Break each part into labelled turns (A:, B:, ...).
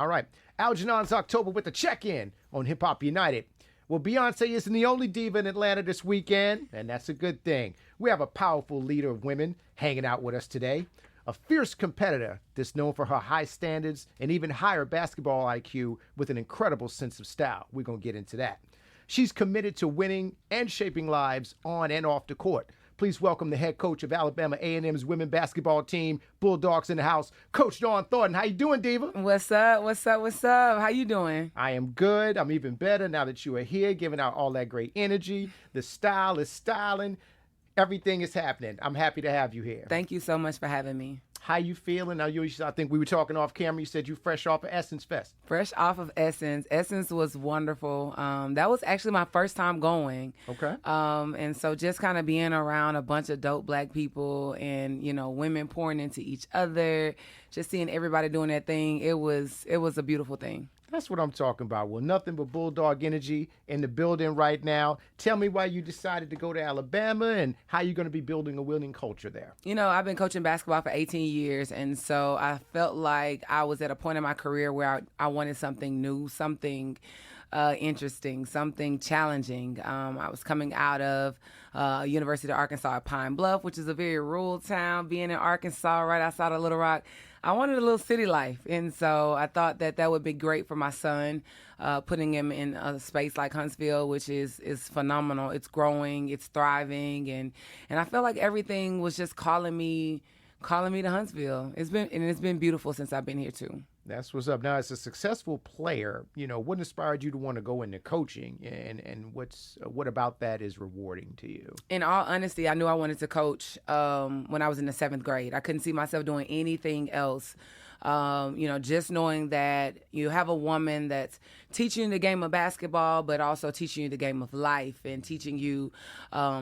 A: All right. Algernon's October with a check-in on Hip Hop United. Well, Beyonce isn't the only diva in Atlanta this weekend, and that's a good thing. We have a powerful leader of women hanging out with us today. A fierce competitor that's known for her high standards and even higher basketball IQ with an incredible sense of style. We're going to get into that. She's committed to winning and shaping lives on and off the court. Please welcome the head coach of Alabama A&M's women basketball team, Bulldogs in the house, Coach Dawn Thornton. How you doing, Diva?
B: What's up? What's up? What's up? How you doing?
A: I am good. I'm even better now that you are here, giving out all that great energy. The style is styling. Everything is happening. I'm happy to have you here.
B: Thank you so much for having me.
A: How you feeling? Now, I think we were talking off camera. You said you fresh off of Essence Fest.
B: Fresh off of Essence. Essence was wonderful. That was actually my first time going.
A: Okay.
B: And so just kind of being around a bunch of dope black people and, women pouring into each other, just seeing everybody doing that thing. It was a beautiful thing.
A: That's what I'm talking about. Well, nothing but Bulldog energy in the building right now. Tell me why you decided to go to Alabama and how you're going to be building a winning culture there.
B: I've been coaching basketball for 18 years, and so I felt like I was at a point in my career where I wanted something new, something interesting, something challenging. I was coming out of University of Arkansas at Pine Bluff, which is a very rural town, being in Arkansas right outside of Little Rock. I wanted a little city life, and so I thought that would be great for my son, putting him in a space like Huntsville, which is phenomenal. It's growing, it's thriving, and I felt like everything was just calling me to Huntsville. It's been beautiful since I've been here too.
A: That's what's up. Now, as a successful player, what inspired you to want to go into coaching, and what about that is rewarding to you?
B: In all honesty, I knew I wanted to coach when I was in the 7th grade. I couldn't see myself doing anything else. Just knowing that you have a woman that's teaching you the game of basketball, but also teaching you the game of life and teaching you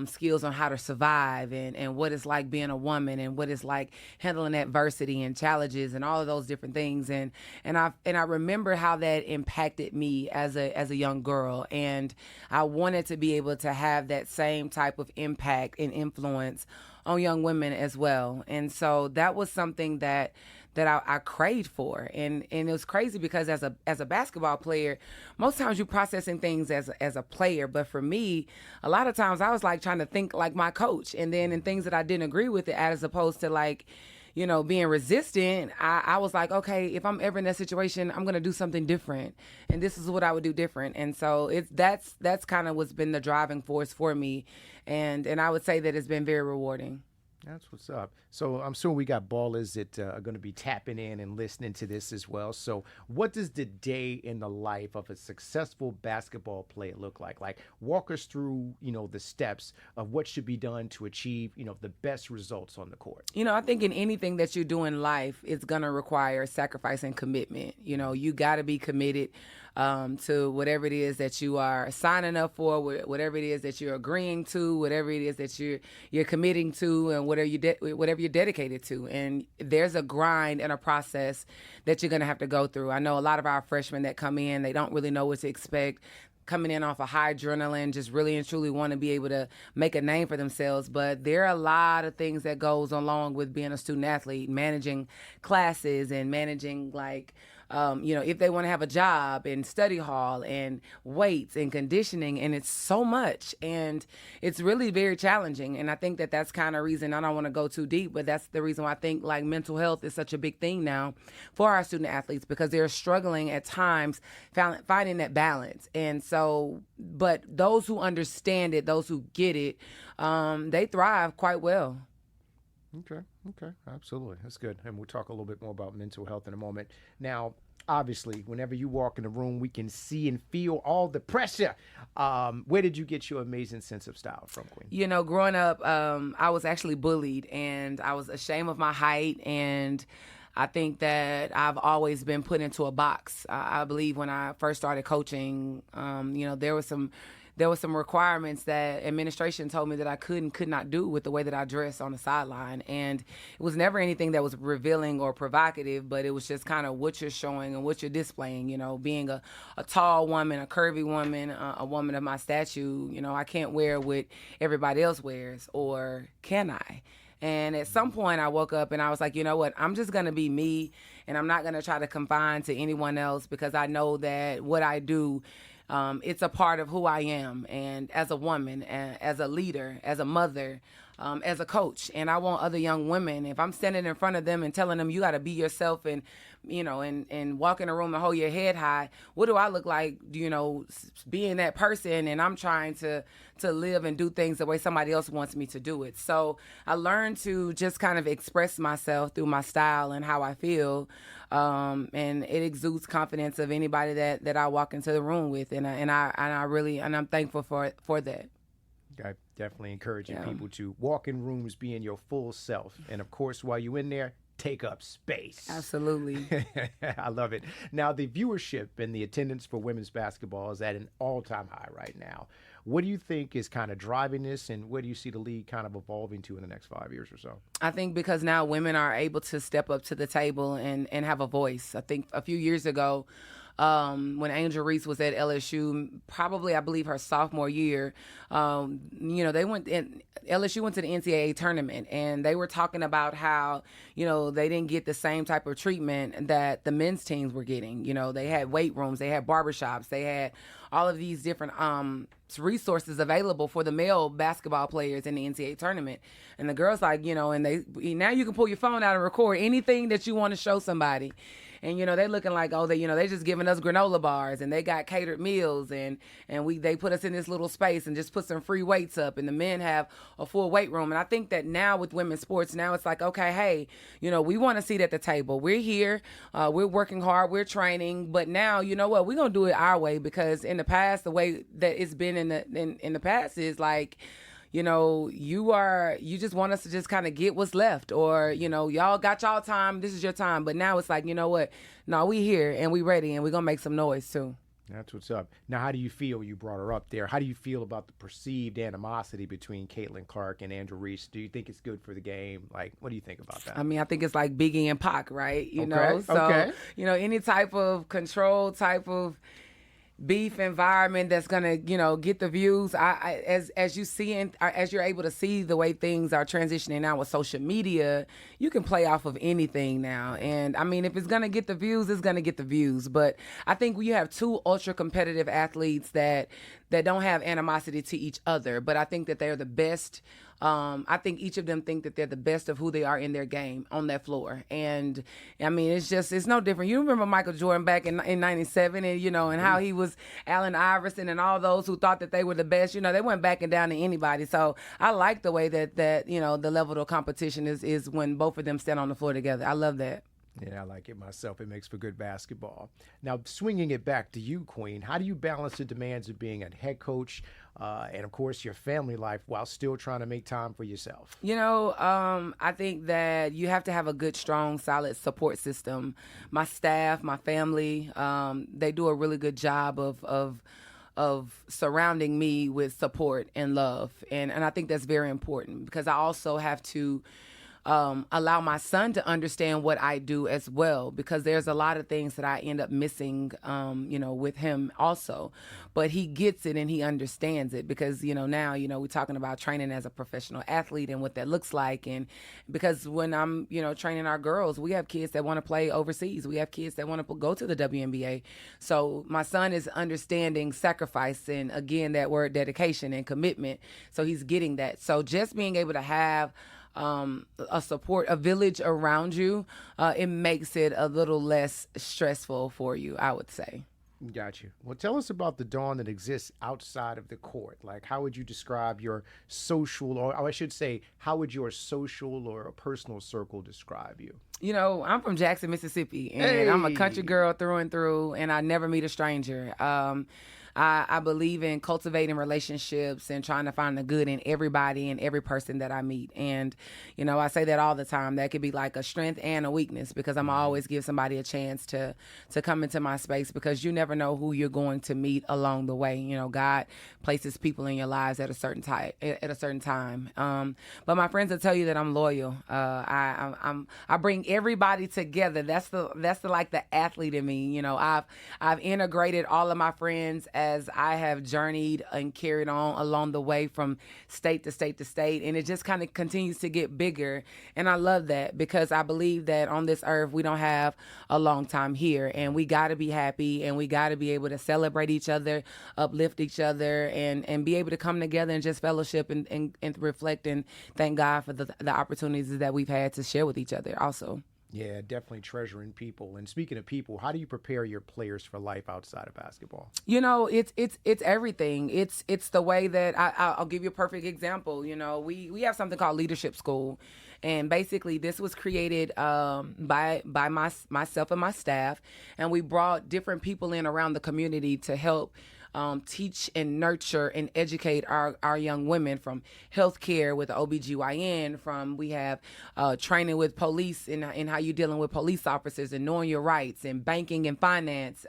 B: skills on how to survive and what it's like being a woman and what it's like handling adversity and challenges and all of those different things. And I remember how that impacted me as a young girl. And I wanted to be able to have that same type of impact and influence on young women as well. And so that was something that I craved for. And it was crazy because as a basketball player, most times you're processing things as a player. But for me, a lot of times I was like trying to think like my coach. And then in things that I didn't agree with it, as opposed to being resistant, I was like, okay, if I'm ever in that situation, I'm going to do something different. And this is what I would do different. And so that's kind of what's been the driving force for me. And I would say that it's been very rewarding.
A: That's what's up. So I'm sure we got ballers that are going to be tapping in and listening to this as well. So what does the day in the life of a successful basketball player look like? Like, walk us through, the steps of what should be done to achieve, the best results on the court.
B: I think in anything that you do in life, it's going to require sacrifice and commitment. You got to be committed to whatever it is that you are signing up for, whatever it is that you're agreeing to, whatever it is that you're committing to, and whatever you're dedicated to. And there's a grind and a process that you're going to have to go through. I know a lot of our freshmen that come in, they don't really know what to expect. Coming in off of high adrenaline, just really and truly want to be able to make a name for themselves. But there are a lot of things that goes along with being a student athlete, managing classes and managing if they want to have a job and study hall and weights and conditioning, and it's so much, and it's really very challenging. And I think that that's kind of reason, I don't want to go too deep, but that's the reason why I think mental health is such a big thing now for our student athletes, because they're struggling at times finding that balance. And so, but those who understand it, those who get it, they thrive quite well.
A: Okay, absolutely. That's good. And we'll talk a little bit more about mental health in a moment. Now, obviously, whenever you walk in the room, we can see and feel all the pressure. Where did you get your amazing sense of style from, Queen?
B: Growing up, I was actually bullied, and I was ashamed of my height, and I think that I've always been put into a box. I believe when I first started coaching, there were some requirements that administration told me that I could not do with the way that I dressed on the sideline. And it was never anything that was revealing or provocative, but it was just kind of what you're showing and what you're displaying. Being a tall woman, a curvy woman, a woman of my stature, I can't wear what everybody else wears, or can I? And at some point I woke up and I was like, you know what, I'm just going to be me, and I'm not going to try to confine to anyone else, because I know that what I do, it's a part of who I am, and as a woman, as a leader, as a mother, as a coach. And I want other young women, if I'm standing in front of them and telling them you got to be yourself and, and walk in a room and hold your head high, what do I look like, being that person, and I'm trying to live and do things the way somebody else wants me to do it. So I learned to just kind of express myself through my style and how I feel. And it exudes confidence of anybody that I walk into the room with. And I'm thankful for that.
A: I definitely encouraging people to walk in rooms being your full self. And of course, while you're in there, take up space.
B: Absolutely.
A: I love it. Now, the viewership and the attendance for women's basketball is at an all-time high right now. What do you think is kind of driving this, and where do you see the league kind of evolving to in the next 5 years or so?
B: I think because now women are able to step up to the table and have a voice. I think a few years ago, when Angel Reese was at LSU, probably I believe her sophomore year, LSU went to the NCAA tournament, and they were talking about how, they didn't get the same type of treatment that the men's teams were getting. They had weight rooms, they had barbershops, they had all of these different resources available for the male basketball players in the NCAA tournament. And the girls now you can pull your phone out and record anything that you want to show somebody. And, they looking like, they just giving us granola bars, and they got catered meals, and they put us in this little space and just put some free weights up, and the men have a full weight room. And I think that now with women's sports, now it's like, okay, hey, we want a seat at the table. We're here. We're working hard. We're training. But now, you know what? We're going to do it our way, because in the past, the way that it's been in the past is like, you just want us to just kind of get what's left, or, y'all got y'all time. This is your time. But now it's like, you know what? No, we here and we ready, and we're going to make some noise too.
A: That's what's up. Now, how do you feel? You brought her up there. How do you feel about the perceived animosity between Caitlin Clark and Andrew Reese? Do you think it's good for the game? Like, what do you think about that?
B: I mean, I think it's like Biggie and Pac, right?
A: Okay.
B: Any type of control, type of beef environment that's gonna get the views. As you see, as you're able to see the way things are transitioning now with social media, you can play off of anything now. And I mean, if it's gonna get the views, it's gonna get the views. But I think we have two ultra competitive athletes that don't have animosity to each other, but I think that they're the best. I think each of them think that they're the best of who they are in their game on that floor. And I mean, it's no different. You remember Michael Jordan back in 97 and how he was Allen Iverson and all those who thought that they were the best, they weren't backing down to anybody. So I like the way that the level of competition is when both of them stand on the floor together. I love that.
A: Yeah, I like it myself. It makes for good basketball. Now, swinging it back to you, Queen, how do you balance the demands of being a head coach and, of course, your family life while still trying to make time for yourself?
B: I think that you have to have a good, strong, solid support system. My staff, my family, they do a really good job of surrounding me with support and love. And I think that's very important, because I also have to allow my son to understand what I do as well, because there's a lot of things that I end up missing, with him also. But he gets it and he understands it, because, now, we're talking about training as a professional athlete and what that looks like. And because when I'm, training our girls, we have kids that want to play overseas. We have kids that want to go to the WNBA. So my son is understanding sacrifice and, again, that word dedication and commitment. So he's getting that. So just being able to have a village around you, it makes it a little less stressful for you, I would say.
A: Got you. Well, tell us about the Dawn that exists outside of the court. Like, how would you describe your social, or I should say, how would your social or a personal circle describe you?
B: I'm from Jackson, Mississippi, and I'm a country girl through and through, and I never meet a stranger. I believe in cultivating relationships and trying to find the good in everybody and every person that I meet. And, I say that all the time. That could be like a strength and a weakness, because I'm always give somebody a chance to come into my space, because you never know who you're going to meet along the way. God places people in your lives at a certain time. But my friends will tell you that I'm loyal. I bring everybody together. That's the like the athlete in me. I've integrated all of my friends as I have journeyed and carried on along the way from state to state to state, and it just kind of continues to get bigger. And I love that because I believe that on this earth we don't have a long time here, and we got to be happy, and we got to be able to celebrate each other, uplift each other, and be able to come together and just fellowship and reflect and thank God for the opportunities that we've had to share with each other also.
A: Yeah, definitely treasuring people. And speaking of people, how do you prepare your players for life outside of basketball?
B: You know, it's everything. It's the way that I'll give you a perfect example. You know, we have something called Leadership School, and basically this was created by myself and my staff, and we brought different people in around the community to help teach and nurture and educate our young women, from healthcare with OBGYN, from we have training with police in how you're dealing with police officers and knowing your rights, and banking and finance.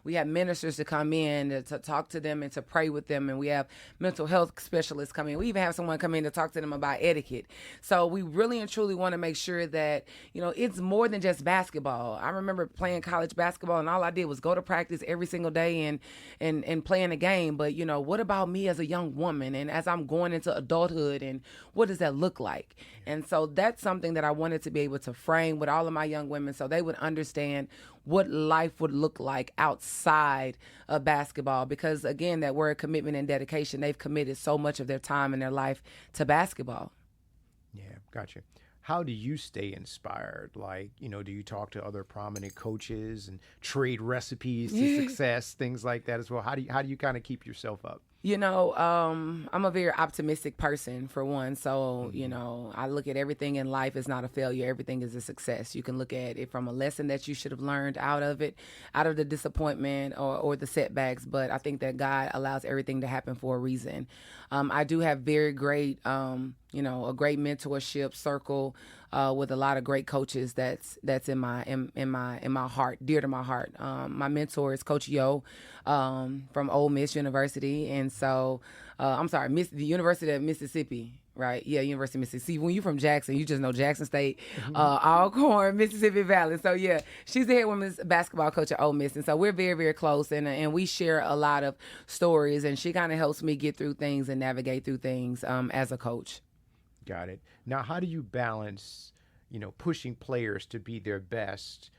B: We have ministers to come in to talk to them and to pray with them, and we have mental health specialists come in. We even have someone come in to talk to them about etiquette. So we really and truly want to make sure that, you know, it's more than just basketball. I remember playing college basketball, and all I did was go to practice every single day and playing a game. But, you know, what about me as a young woman and as I'm going into adulthood, and what does that look like? And so that's something that I wanted to be able to frame with all of my young women so they would understand what life would look like outside of basketball. Because, again, that word commitment and dedication, they've committed so much of their time and their life to basketball.
A: Yeah, gotcha. How do you stay inspired? Like, you know, do you talk to other prominent coaches and trade recipes to success, things like that as well? How do you kind of keep yourself up?
B: You know, I'm a very optimistic person, for one. So, you know, I look at everything in life as not a failure. Everything is a success. You can look at it from a lesson that you should have learned out of it, out of the disappointment or the setbacks. But I think that God allows everything to happen for a reason. I do have very great, you know, a great mentorship circle with a lot of great coaches that's in my heart, dear to my heart. My mentor is Coach Yo from Ole Miss University, and so the University of Mississippi. Right. Yeah. University of Mississippi. See, when you're from Jackson, you just know Jackson State, Alcorn, Mississippi Valley. So, yeah, she's the head women's basketball coach at Ole Miss. And so we're very, very close, and we share a lot of stories, and she kind of helps me get through things and navigate through things as a coach.
A: Got it. Now, how do you balance, you know, pushing players to be their best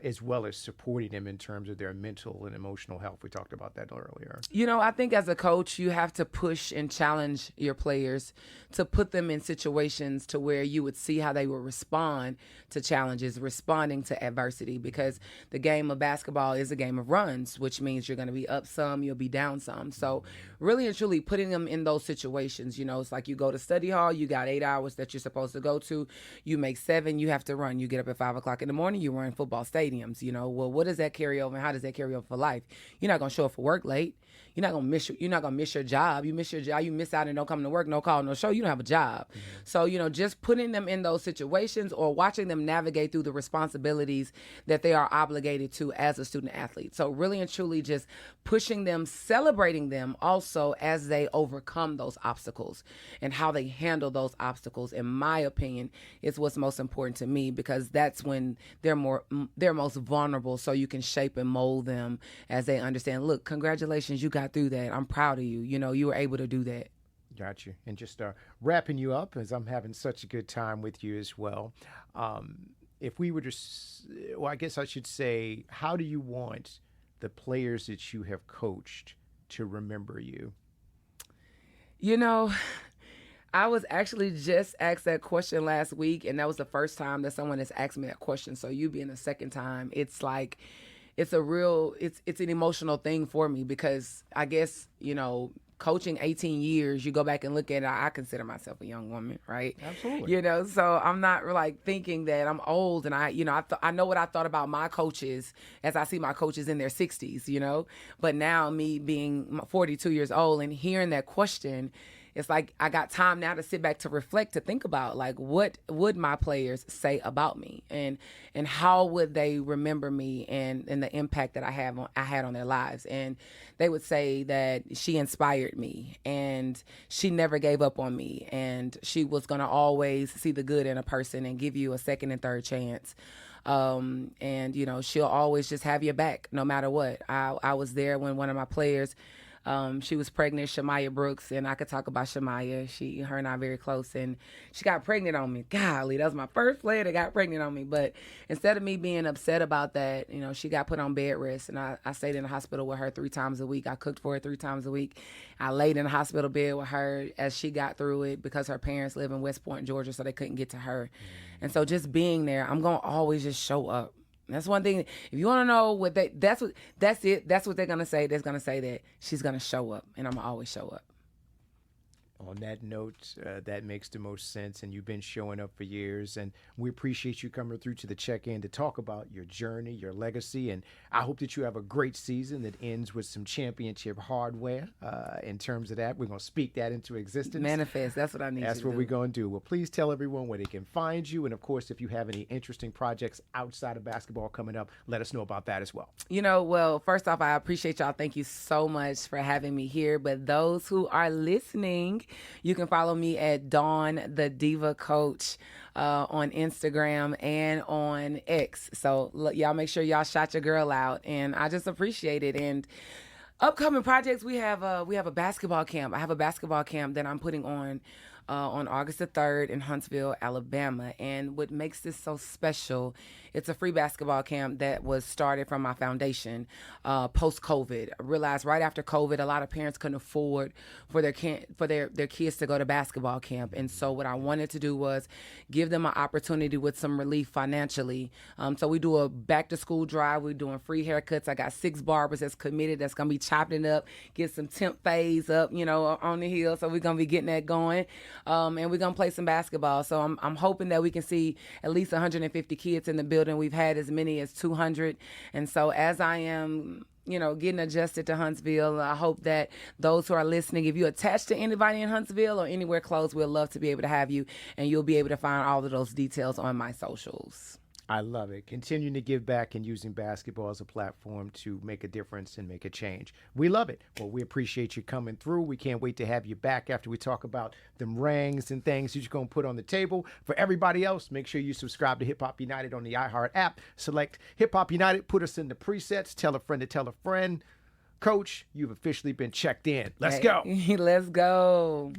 A: as well as supporting them in terms of their mental and emotional health? We talked about that earlier.
B: You know, I think as a coach, you have to push and challenge your players to put them in situations to where you would see how they will respond to challenges, responding to adversity, because the game of basketball is a game of runs, which means you're going to be up some, you'll be down some. So really and truly putting them in those situations, you know, it's like you go to study hall, you got 8 hours that you're supposed to go to, you make 7, you have to run, you get up at 5 o'clock in the morning, you run football stadiums, you know. Well, what does that carry over, and how does that carry over for life? You're not going to show up for work late. You're not gonna miss your job. You miss your job, you miss out and don't come to work, no call, no show, you don't have a job. So, you know, just putting them in those situations or watching them navigate through the responsibilities that they are obligated to as a student athlete. So really and truly just pushing them, celebrating them also as they overcome those obstacles and how they handle those obstacles, in my opinion, is what's most important to me, because that's when they're most vulnerable, so you can shape and mold them as they understand, look, congratulations, you got through that. I'm proud of you. You know, you were able to do that.
A: Got you. And just wrapping you up, as I'm having such a good time with you as well. If we were I guess I should say, how do you want the players that you have coached to remember you?
B: You know, I was actually just asked that question last week, and that was the first time that someone has asked me that question. So you being the second time, it's like, it's an emotional thing for me, because I guess, you know, coaching 18 years, you go back and look at it, I consider myself a young woman, right?
A: Absolutely.
B: You know, so I'm not like thinking that I'm old, and I know what I thought about my coaches as I see my coaches in their 60s, you know, but now me being 42 years old and hearing that question, it's like I got time now to sit back, to reflect, to think about, like, what would my players say about me, and how would they remember me, and the impact that I had on their lives. And they would say that she inspired me, and she never gave up on me, and she was going to always see the good in a person and give you a second and third chance. And, she'll always just have your back no matter what. I was there when one of my players, she was pregnant, Shamaya Brooks, and I could talk about Shamaya. Her and I are very close, and she got pregnant on me. Golly, that was my first player that got pregnant on me. But instead of me being upset about that, she got put on bed rest, and I stayed in the hospital with her 3 times a week. I cooked for her 3 times a week. I laid in the hospital bed with her as she got through it because her parents live in West Point, Georgia, so they couldn't get to her. And so just being there, I'm going to always just show up. That's one thing. If you want to know what that's it. That's what they're going to say. They're going to say that she's going to show up, and I'm going to always show up.
A: On that note, that makes the most sense, and you've been showing up for years, and we appreciate you coming through to the check-in to talk about your journey, your legacy, and I hope that you have a great season that ends with some championship hardware. In terms of that, we're going to speak that into existence.
B: Manifest, that's what I need.
A: That's what we're going to do. Well, please tell everyone where they can find you, and of course, if you have any interesting projects outside of basketball coming up, let us know about that as well.
B: Well, first off, I appreciate y'all. Thank you so much for having me here, but those who are listening, you can follow me at Dawn the Diva Coach on Instagram and on X. So y'all make sure y'all shout your girl out, and I just appreciate it. And upcoming projects, we have a basketball camp. I have a basketball camp that I'm putting on August the 3rd in Huntsville, Alabama. And what makes this so special, it's a free basketball camp that was started from my foundation post-COVID. I realized right after COVID, a lot of parents couldn't afford for their kids to go to basketball camp. And so what I wanted to do was give them an opportunity with some relief financially. So we do a back-to-school drive. We're doing free haircuts. I got 6 barbers that's committed that's going to be chopping it up, get some temp phase up, on the hill. So we're going to be getting that going. And we're going to play some basketball. So I'm hoping that we can see at least 150 kids in the building. We've had as many as 200. And so as I am, getting adjusted to Huntsville, I hope that those who are listening, if you're attached to anybody in Huntsville or anywhere close, we'd love to be able to have you. And you'll be able to find all of those details on my socials.
A: I love it. Continuing to give back and using basketball as a platform to make a difference and make a change. We love it. Well, we appreciate you coming through. We can't wait to have you back after we talk about them rings and things that you're going to put on the table. For everybody else, make sure you subscribe to Hip Hop United on the iHeart app. Select Hip Hop United. Put us in the presets. Tell a friend to tell a friend. Coach, you've officially been checked in. Let's go.
B: Let's go.